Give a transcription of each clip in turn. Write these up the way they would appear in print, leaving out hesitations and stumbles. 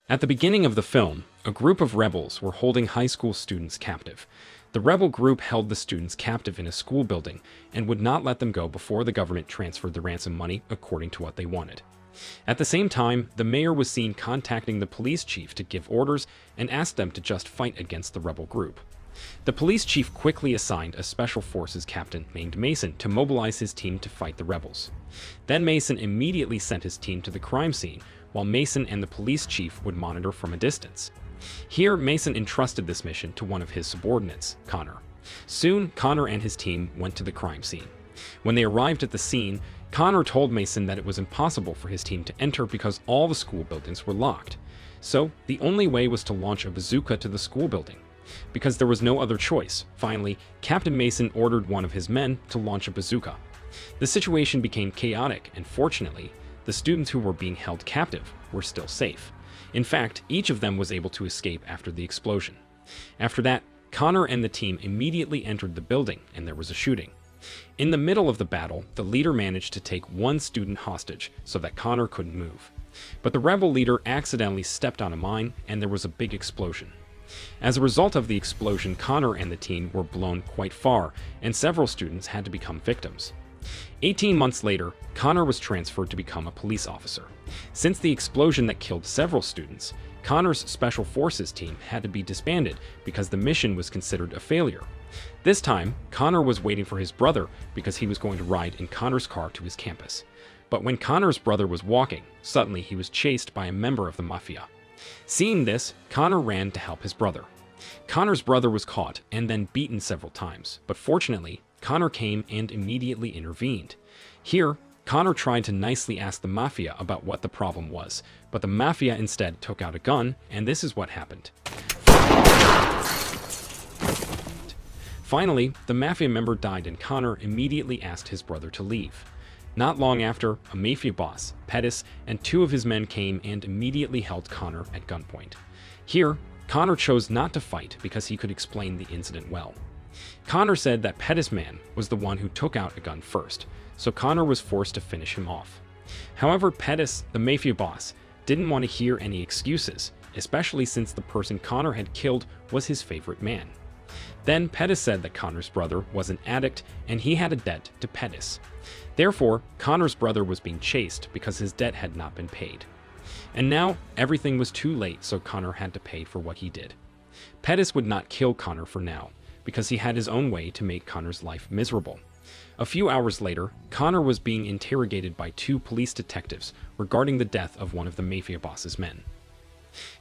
At the beginning of the film, a group of rebels were holding high school students captive. The rebel group held the students captive in a school building and would not let them go before the government transferred the ransom money according to what they wanted. At the same time, the mayor was seen contacting the police chief to give orders and ask them to just fight against the rebel group. The police chief quickly assigned a special forces captain named Mason to mobilize his team to fight the rebels. Then Mason immediately sent his team to the crime scene, while Mason and the police chief would monitor from a distance. Here, Mason entrusted this mission to one of his subordinates, Connor. Soon, Connor and his team went to the crime scene. When they arrived at the scene, Connor told Mason that it was impossible for his team to enter because all the school buildings were locked. So, the only way was to launch a bazooka to the school building. Because there was no other choice, finally, Captain Mason ordered one of his men to launch a bazooka. The situation became chaotic, and fortunately, the students who were being held captive were still safe. In fact, each of them was able to escape after the explosion. After that, Connor and the team immediately entered the building, and there was a shooting. In the middle of the battle, the leader managed to take one student hostage so that Connor couldn't move. But the rebel leader accidentally stepped on a mine, and there was a big explosion. As a result of the explosion, Connor and the team were blown quite far, and several students had to become victims. 18 months later, Connor was transferred to become a police officer. Since the explosion that killed several students, Connor's special forces team had to be disbanded because the mission was considered a failure. This time, Connor was waiting for his brother because he was going to ride in Connor's car to his campus. But when Connor's brother was walking, suddenly he was chased by a member of the mafia. Seeing this, Connor ran to help his brother. Connor's brother was caught and then beaten several times, but fortunately, Connor came and immediately intervened. Here, Connor tried to nicely ask the mafia about what the problem was, but the mafia instead took out a gun, and this is what happened. Finally, the mafia member died and Connor immediately asked his brother to leave. Not long after, a mafia boss, Pettis, and two of his men came and immediately held Connor at gunpoint. Here, Connor chose not to fight because he could explain the incident well. Connor said that Pettis' man was the one who took out a gun first, so Connor was forced to finish him off. However, Pettis, the mafia boss, didn't want to hear any excuses, especially since the person Connor had killed was his favorite man. Then Pettis said that Connor's brother was an addict and he had a debt to Pettis. Therefore, Connor's brother was being chased because his debt had not been paid. And now, everything was too late, so Connor had to pay for what he did. Pettis would not kill Connor for now, because he had his own way to make Connor's life miserable. A few hours later, Connor was being interrogated by two police detectives regarding the death of one of the mafia boss's men.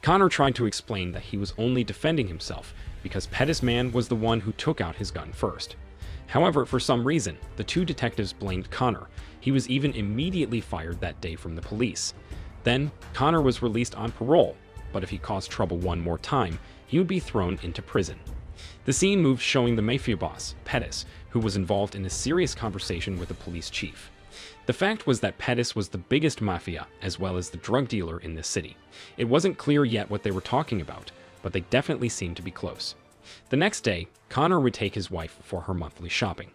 Connor tried to explain that he was only defending himself because Pettis' man was the one who took out his gun first. However, for some reason, the two detectives blamed Connor. He was even immediately fired that day from the police. Then, Connor was released on parole, but if he caused trouble one more time, he would be thrown into prison. The scene moved showing the mafia boss, Pettis, who was involved in a serious conversation with the police chief. The fact was that Pettis was the biggest mafia as well as the drug dealer in this city. It wasn't clear yet what they were talking about, but they definitely seemed to be close. The next day, Connor would take his wife for her monthly shopping.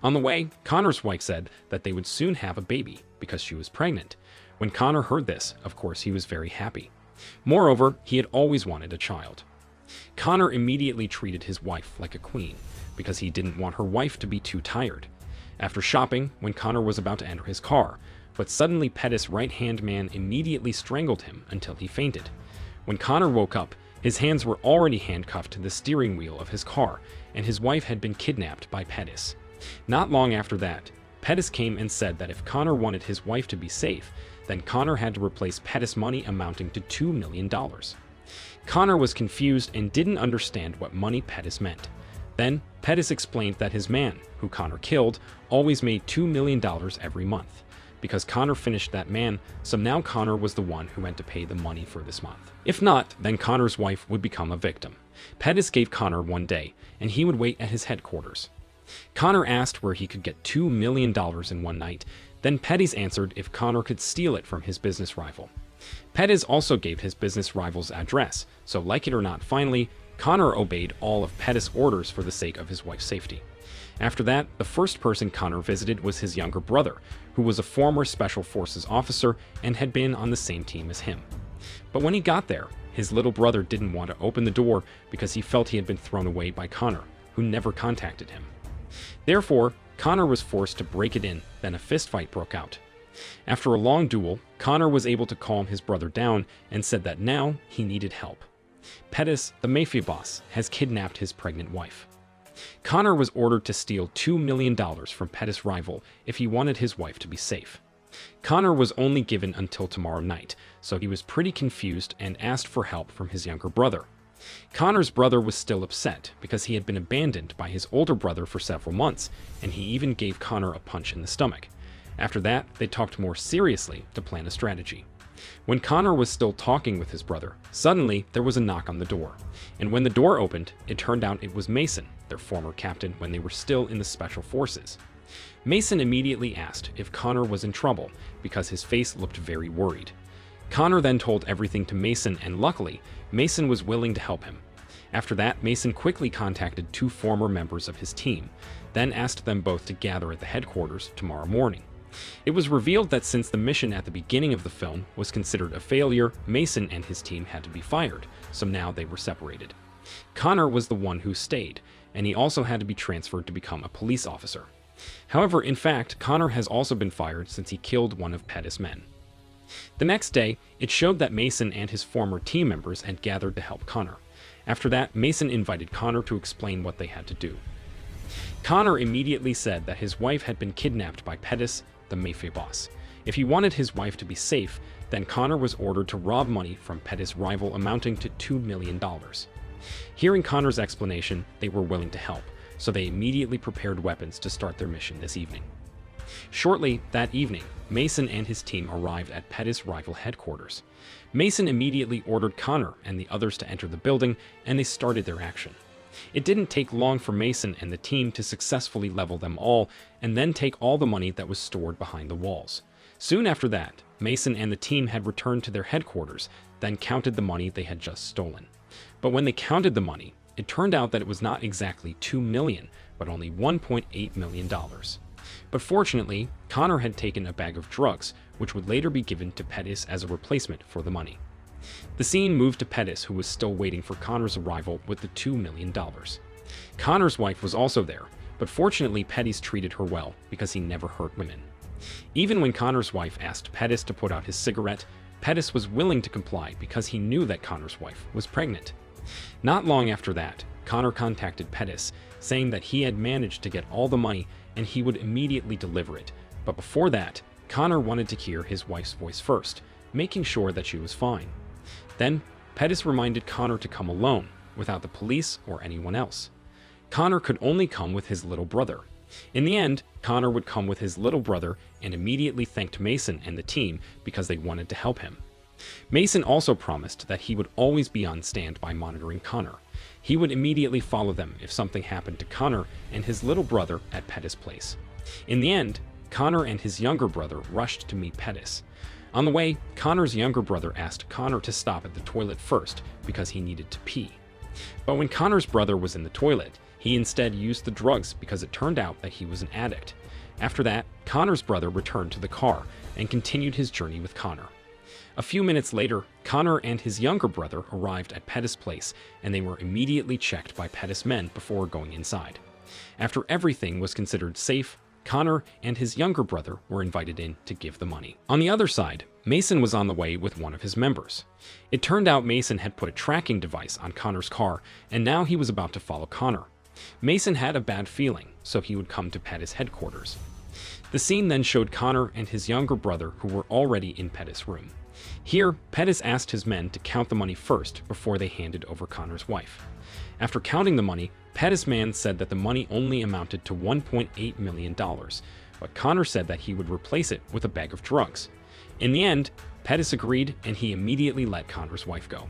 On the way, Connor's wife said that they would soon have a baby because she was pregnant. When Connor heard this, of course, he was very happy. Moreover, he had always wanted a child. Connor immediately treated his wife like a queen because he didn't want her wife to be too tired. After shopping, when Connor was about to enter his car, but suddenly Pettis' right-hand man immediately strangled him until he fainted. When Connor woke up, his hands were already handcuffed to the steering wheel of his car, and his wife had been kidnapped by Pettis. Not long after that, Pettis came and said that if Connor wanted his wife to be safe, then Connor had to replace Pettis' money amounting to $2 million. Connor was confused and didn't understand what money Pettis meant. Then, Pettis explained that his man, who Connor killed, always made $2 million every month. Because Connor finished that man, so now Connor was the one who had to pay the money for this month. If not, then Connor's wife would become a victim. Pettis gave Connor one day, and he would wait at his headquarters. Connor asked where he could get $2 million in one night, then Pettis answered if Connor could steal it from his business rival. Pettis also gave his business rival's address, so like it or not, finally, Connor obeyed all of Pettis' orders for the sake of his wife's safety. After that, the first person Connor visited was his younger brother, who was a former Special Forces officer and had been on the same team as him. But when he got there, his little brother didn't want to open the door because he felt he had been thrown away by Connor, who never contacted him. Therefore, Connor was forced to break it in, then a fistfight broke out. After a long duel, Connor was able to calm his brother down and said that now he needed help. Pettis, the mafia boss, has kidnapped his pregnant wife. Connor was ordered to steal $2 million from Pettis' rival if he wanted his wife to be safe. Connor was only given until tomorrow night, so he was pretty confused and asked for help from his younger brother. Connor's brother was still upset because he had been abandoned by his older brother for several months, and he even gave Connor a punch in the stomach. After that, they talked more seriously to plan a strategy. When Connor was still talking with his brother, suddenly there was a knock on the door, and when the door opened, it turned out it was Mason, their former captain when they were still in the Special Forces. Mason immediately asked if Connor was in trouble because his face looked very worried. Connor then told everything to Mason, and luckily, Mason was willing to help him. After that, Mason quickly contacted 2 former members of his team, then asked them both to gather at the headquarters tomorrow morning. It was revealed that since the mission at the beginning of the film was considered a failure, Mason and his team had to be fired, so now they were separated. Connor was the one who stayed, and he also had to be transferred to become a police officer. However, in fact, Connor has also been fired since he killed one of Pettis' men. The next day, it showed that Mason and his former team members had gathered to help Connor. After that, Mason invited Connor to explain what they had to do. Connor immediately said that his wife had been kidnapped by Pettis, the mafia boss. If he wanted his wife to be safe, then Connor was ordered to rob money from Pettis' rival amounting to $2 million. Hearing Connor's explanation, they were willing to help, so they immediately prepared weapons to start their mission this evening. Shortly that evening, Mason and his team arrived at Pettis' rival headquarters. Mason immediately ordered Connor and the others to enter the building, and they started their action. It didn't take long for Mason and the team to successfully level them all and then take all the money that was stored behind the walls. Soon after that, Mason and the team had returned to their headquarters, then counted the money they had just stolen. But when they counted the money, it turned out that it was not exactly $2 million, but only $1.8 million. But fortunately, Connor had taken a bag of drugs, which would later be given to Pettis as a replacement for the money. The scene moved to Pettis, who was still waiting for Connor's arrival with the $2 million. Connor's wife was also there, but fortunately Pettis treated her well because he never hurt women. Even when Connor's wife asked Pettis to put out his cigarette, Pettis was willing to comply because he knew that Connor's wife was pregnant. Not long after that, Connor contacted Pettis, saying that he had managed to get all the money and he would immediately deliver it. But before that, Connor wanted to hear his wife's voice first, making sure that she was fine. Then, Pettis reminded Connor to come alone, without the police or anyone else. Connor could only come with his little brother. In the end, Connor would come with his little brother and immediately thanked Mason and the team because they wanted to help him. Mason also promised that he would always be on standby monitoring Connor. He would immediately follow them if something happened to Connor and his little brother at Pettis' place. In the end, Connor and his younger brother rushed to meet Pettis. On the way, Connor's younger brother asked Connor to stop at the toilet first because he needed to pee. But when Connor's brother was in the toilet, he instead used the drugs because it turned out that he was an addict. After that, Connor's brother returned to the car and continued his journey with Connor. A few minutes later, Connor and his younger brother arrived at Pettis' place, and they were immediately checked by Pettis' men before going inside. After everything was considered safe, Connor and his younger brother were invited in to give the money. On the other side, Mason was on the way with one of his members. It turned out Mason had put a tracking device on Connor's car, and now he was about to follow Connor. Mason had a bad feeling, so he would come to Pettis' headquarters. The scene then showed Connor and his younger brother who were already in Pettis' room. Here, Pettis asked his men to count the money first before they handed over Connor's wife. After counting the money, Pettis' man said that the money only amounted to $1.8 million, but Connor said that he would replace it with a bag of drugs. In the end, Pettis agreed and he immediately let Connor's wife go.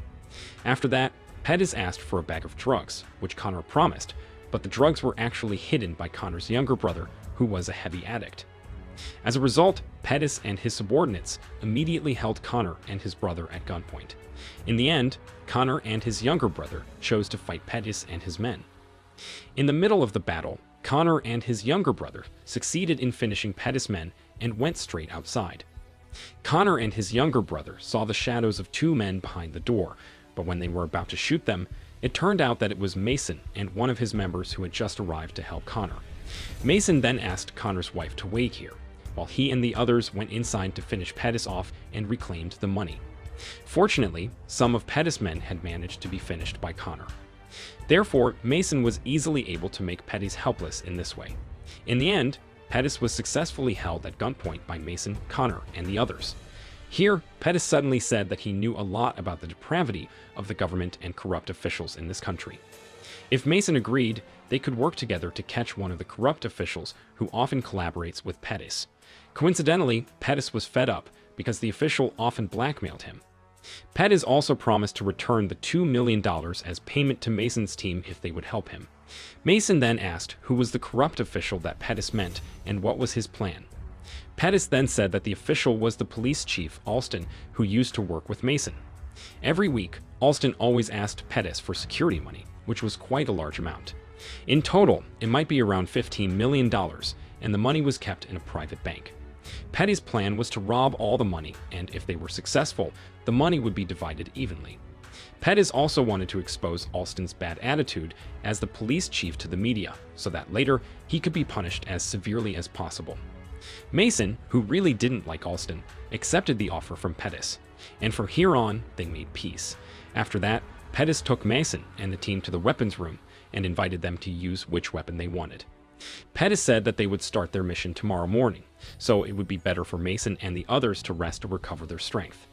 After that, Pettis asked for a bag of drugs, which Connor promised, but the drugs were actually hidden by Connor's younger brother, who was a heavy addict. As a result, Pettis and his subordinates immediately held Connor and his brother at gunpoint. In the end, Connor and his younger brother chose to fight Pettis and his men. In the middle of the battle, Connor and his younger brother succeeded in finishing Pettis' men and went straight outside. Connor and his younger brother saw the shadows of two men behind the door, but when they were about to shoot them, it turned out that it was Mason and one of his members who had just arrived to help Connor. Mason then asked Connor's wife to wait here, while he and the others went inside to finish Pettis off and reclaimed the money. Fortunately, some of Pettis' men had managed to be finished by Connor. Therefore, Mason was easily able to make Pettis helpless in this way. In the end, Pettis was successfully held at gunpoint by Mason, Connor, and the others. Here, Pettis suddenly said that he knew a lot about the depravity of the government and corrupt officials in this country. If Mason agreed, they could work together to catch one of the corrupt officials who often collaborates with Pettis. Coincidentally, Pettis was fed up because the official often blackmailed him. Pettis also promised to return the $2 million as payment to Mason's team if they would help him. Mason then asked who was the corrupt official that Pettis meant and what was his plan. Pettis then said that the official was the police chief, Alston, who used to work with Mason. Every week, Alston always asked Pettis for security money, which was quite a large amount. In total, it might be around $15 million, and the money was kept in a private bank. Pettis' plan was to rob all the money, and if they were successful, the money would be divided evenly. Pettis also wanted to expose Alston's bad attitude as the police chief to the media, so that later he could be punished as severely as possible. Mason, who really didn't like Alston, accepted the offer from Pettis, and from here on, they made peace. After that, Pettis took Mason and the team to the weapons room and invited them to use which weapon they wanted. Pettis said that they would start their mission tomorrow morning, so it would be better for Mason and the others to rest to recover their strength.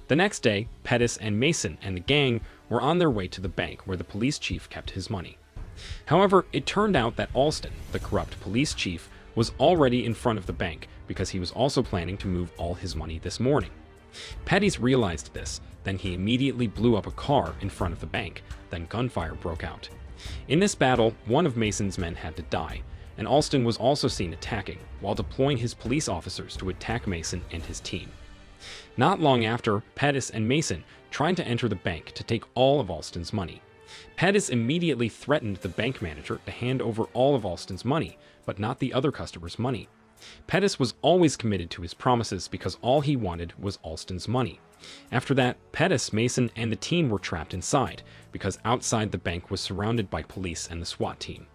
The next day, Pettis and Mason and the gang were on their way to the bank where the police chief kept his money. However, it turned out that Alston, the corrupt police chief, was already in front of the bank because he was also planning to move all his money this morning. Pettis realized this, then he immediately blew up a car in front of the bank, then gunfire broke out. In this battle, one of Mason's men had to die, and Alston was also seen attacking, while deploying his police officers to attack Mason and his team. Not long after, Pettis and Mason tried to enter the bank to take all of Alston's money. Pettis immediately threatened the bank manager to hand over all of Alston's money, but not the other customers' money. Pettis was always committed to his promises because all he wanted was Alston's money. After that, Pettis, Mason, and the team were trapped inside, because outside the bank was surrounded by police and the SWAT team.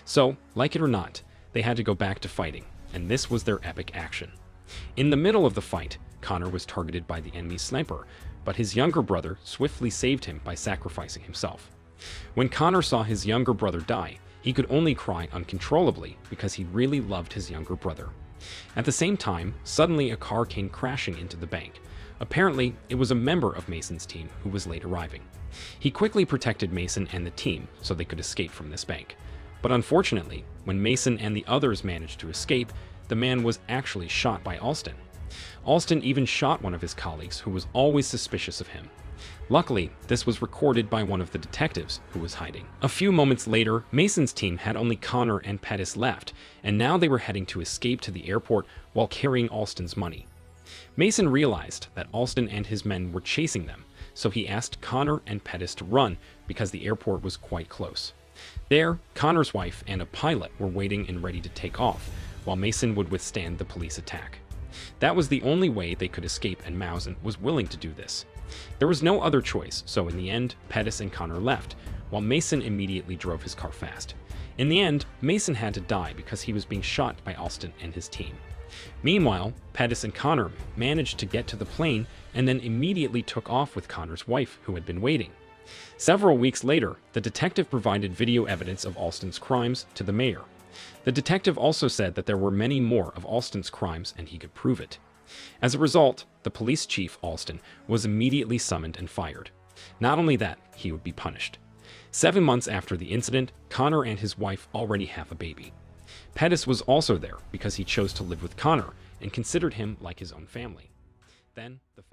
So, like it or not, they had to go back to fighting, and this was their epic action. In the middle of the fight, Connor was targeted by the enemy's sniper, but his younger brother swiftly saved him by sacrificing himself. When Connor saw his younger brother die, he could only cry uncontrollably because he really loved his younger brother. At the same time, suddenly a car came crashing into the bank. Apparently, it was a member of Mason's team who was late arriving. He quickly protected Mason and the team so they could escape from this bank. But unfortunately, when Mason and the others managed to escape, the man was actually shot by Alston. Alston even shot one of his colleagues who was always suspicious of him. Luckily, this was recorded by one of the detectives who was hiding. A few moments later, Mason's team had only Connor and Pettis left, and now they were heading to escape to the airport while carrying Alston's money. Mason realized that Alston and his men were chasing them, so he asked Connor and Pettis to run because the airport was quite close. There, Connor's wife and a pilot were waiting and ready to take off, while Mason would withstand the police attack. That was the only way they could escape, and Mason was willing to do this. There was no other choice, so in the end, Pettis and Connor left, while Mason immediately drove his car fast. In the end, Mason had to die because he was being shot by Alston and his team. Meanwhile, Pettis and Connor managed to get to the plane and then immediately took off with Connor's wife, who had been waiting. Several weeks later, the detective provided video evidence of Alston's crimes to the mayor. The detective also said that there were many more of Alston's crimes and he could prove it. As a result, the police chief, Alston, was immediately summoned and fired. Not only that, he would be punished. 7 months after the incident, Connor and his wife already have a baby. Pettis was also there because he chose to live with Connor and considered him like his own family. Then, the